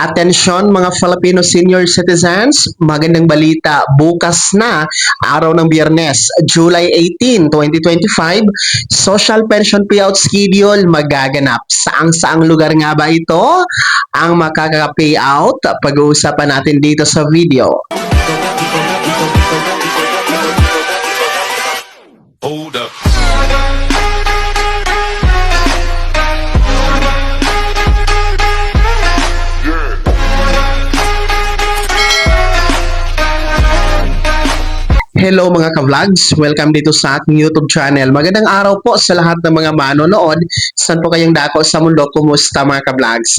Atensyon mga Filipino senior citizens, magandang balita. Bukas na, araw ng Biyernes, July 18, 2025, social pension payout schedule magaganap. Saang-saang lugar nga ba ito ang makaka-payout? Pag-uusapan natin dito sa video. Hold up. Hello mga ka-vlogs! Welcome dito sa aking YouTube channel. Magandang araw po sa lahat ng mga manonood. Saan po kayong dako sa mundo? Kumusta mga ka-vlogs?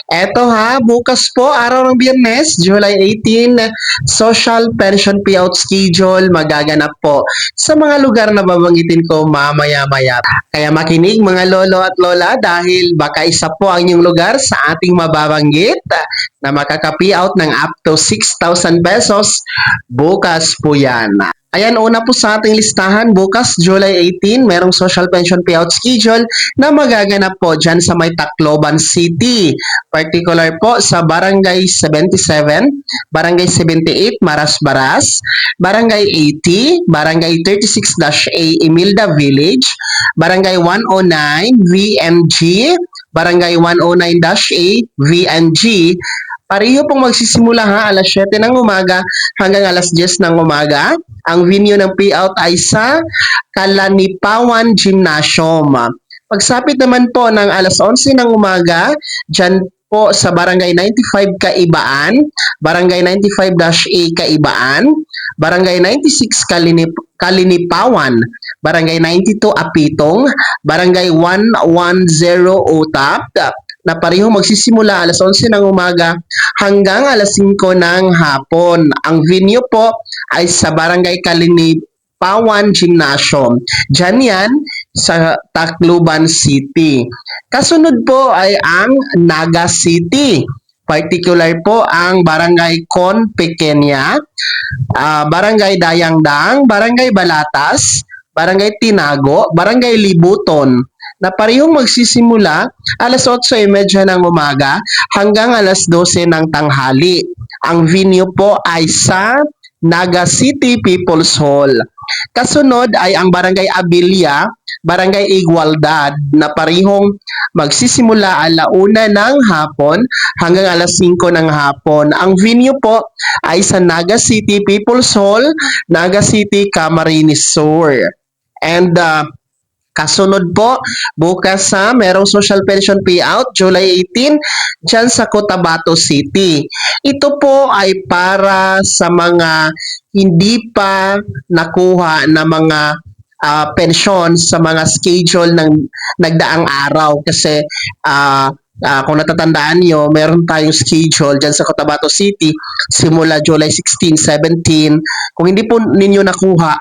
Eto bukas po, araw ng Biyernes, July 18, social pension payout schedule magaganap po sa mga lugar na babanggitin ko mamaya-maya. Kaya makinig mga lolo at lola dahil baka isa po ang inyong lugar sa ating mababanggit na makaka-payout ng up to 6,000 pesos bukas po yan. Ayan, una po sa ating listahan, bukas July 18, merong social pension payout schedule na magaganap po dyan sa may Tacloban City. Particular po sa Barangay 77, Barangay 78, Maras-Baras, Barangay 80, Barangay 36-A, Emilda Village, Barangay 109, VNG, Barangay 109-A, VNG. Pareho pong magsisimula alas 7 ng umaga hanggang alas 10 ng umaga. Ang venue ng payout ay sa Kalanipawan Gymnasium. Pagsapit naman po ng alas 11 ng umaga, dyan po sa Barangay 95 Kaibaan, Barangay 95-A Kaibaan, Barangay 96 Kalinipawan, Barangay 92 Apitong, Barangay 110 Utap, na parehong magsisimula alas 11 ng umaga hanggang alas 5 ng hapon. Ang venue po ay sa Barangay Kalinipawan Gymnasium. Diyan yan sa Tacloban City. Kasunod po ay ang Naga City. Particular po ang Barangay Con Pequeña, Barangay Dayangdang, Barangay Balatas, Barangay Tinago, Barangay Libuton, na parehong magsisimula alas 8:30 ng umaga hanggang alas 12 ng tanghali. Ang venue po ay sa Naga City People's Hall. Kasunod ay ang Barangay Abilia, Barangay Igualdad, na parehong magsisimula alauna ng hapon hanggang alas 5 ng hapon. Ang venue po ay sa Naga City People's Hall, Naga City, Camarines Sur. And kasunod po, bukas merong social pension payout, July 18, dyan sa Cotabato City. Ito po ay para sa mga hindi pa nakuha na mga pensyon sa mga schedule ng nagdaang araw. Kasi kung natatandaan nyo, meron tayong schedule dyan sa Cotabato City simula July 16, 17. Kung hindi po ninyo nakuha,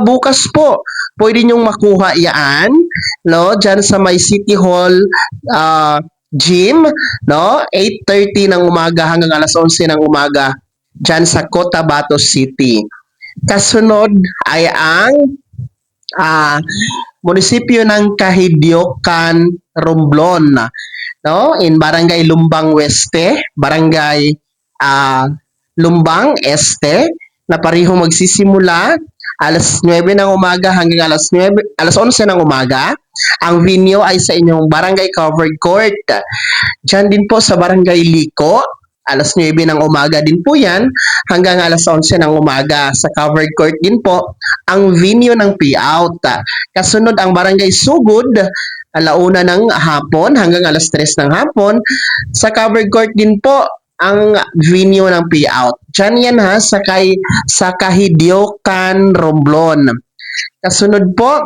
bukas po, pwede nyong makuha yan, no? Diyan sa may City Hall gym, no? 8:30 ng umaga hanggang alas 11 ng umaga diyan sa Cotabato City. Kasunod ay ang munisipyo ng Kahidiokan, Romblon, no? In Barangay Lumbang Weste, Barangay Lumbang Este, na parehong magsisimula alas 9 ng umaga hanggang alas 11 ng umaga. Ang venue ay sa inyong Barangay Covered Court. Diyan din po sa Barangay Liko, alas 9 ng umaga din po yan hanggang alas 11 ng umaga. Sa Covered Court din po ang venue ng payout. Kasunod ang Barangay Sugod, alauna ng hapon hanggang alas 3 ng hapon. Sa Covered Court din po ang venue ng payout. Diyan yan sa Kahidiokan, Romblon. Kasunod po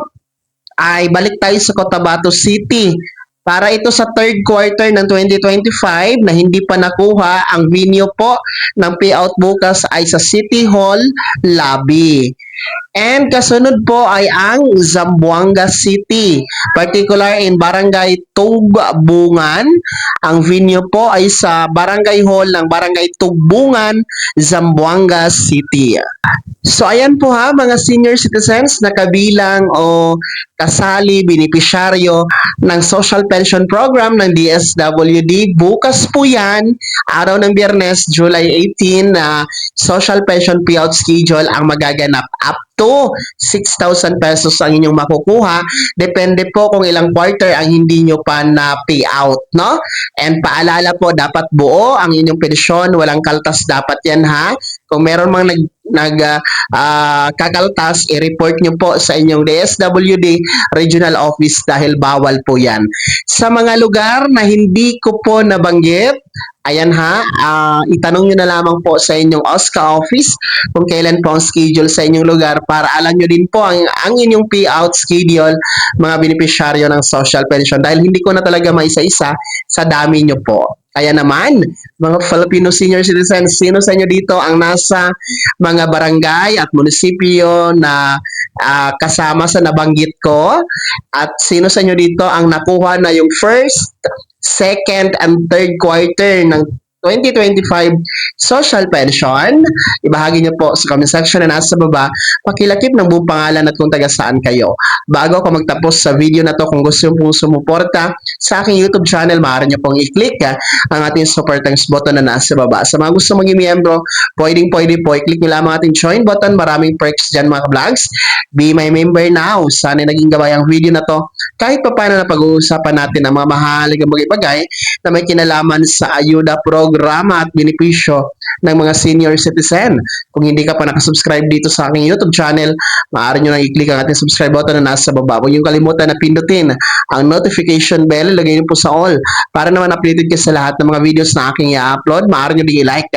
ay balik tayo sa Cotabato City. Para ito sa third quarter ng 2025 na hindi pa nakuha, ang venue po ng payout bukas ay sa City Hall Lobby. And kasunod po ay ang Zamboanga City, particular in Barangay Tugbungan. Ang venue po ay sa Barangay Hall ng Barangay Tugbungan, Zamboanga City. So ayan po ha mga senior citizens na kabilang o kasali, benepisyaryo ng Social Pension Program ng DSWD. Bukas po yan, araw ng Biyernes, July 18 na Social Pension Payout Schedule ang magaganap. Up to 6,000 pesos ang inyong makukuha. Depende po kung ilang quarter ang hindi nyo pa na payout, no? And paalala po, dapat buo ang inyong pensyon, walang kaltas dapat yan ha. Kung meron mang kakaltas, i-report nyo po sa inyong DSWD Regional Office dahil bawal po yan. Sa mga lugar na hindi ko po nabanggit, ayan ha, itanong nyo na lamang po sa inyong OSCA office kung kailan po ang schedule sa inyong lugar para alam nyo din po ang inyong payout schedule mga benepisyaryo ng social pension dahil hindi ko na talaga maisa-isa sa dami nyo po. Kaya naman, mga Filipino senior citizens, sino sa inyo dito ang nasa mga barangay at munisipyo na kasama sa nabanggit ko? At sino sa inyo dito ang nakuha na yung first, second, and third quarter ng 2025 social pension? Ibahagi niyo po sa comment section na nasa baba. Pakilakip ng buong pangalan at kung taga saan kayo. Bago ako magtapos sa video na to, kung gusto nyo pong sumuporta sa aking YouTube channel, maaari nyo pong i-click ang ating super thanks button na nasa baba. Sa mga gusto maging miyembro, pwede po, i-click nyo lamang ating join button. Maraming perks dyan mga vlogs. Be my member now. Sana naging gabay ang video na to. Kahit pa paano na pag-uusapan natin ang mga mahalagang bagay na may kinalaman sa ayuda programa at benepisyo ng mga senior citizen. Kung hindi ka pa nakasubscribe dito sa aking YouTube channel, maaari nyo nang i-click ang ating subscribe button na nasa baba. Huwag nyo kalimutan na pindutin ang notification bell, ilagay nyo po sa all para naman updated ka sa lahat ng mga videos na aking i-upload. Maaari nyo din i-like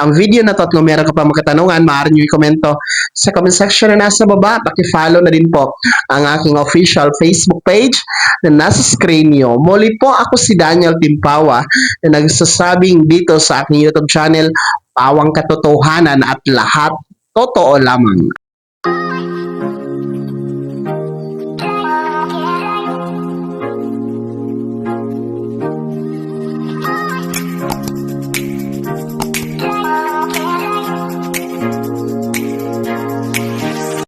ang video na to at kung meron ka pa makatanungan, maaari nyo i-komento sa comment section na nasa baba. Paki-follow na din po ang aking official Facebook page na nasa screen nyo. Muli po, ako si Daniel Timpawa na nagsasabing dito sa aking YouTube channel, pawang katotohanan at lahat totoo lamang.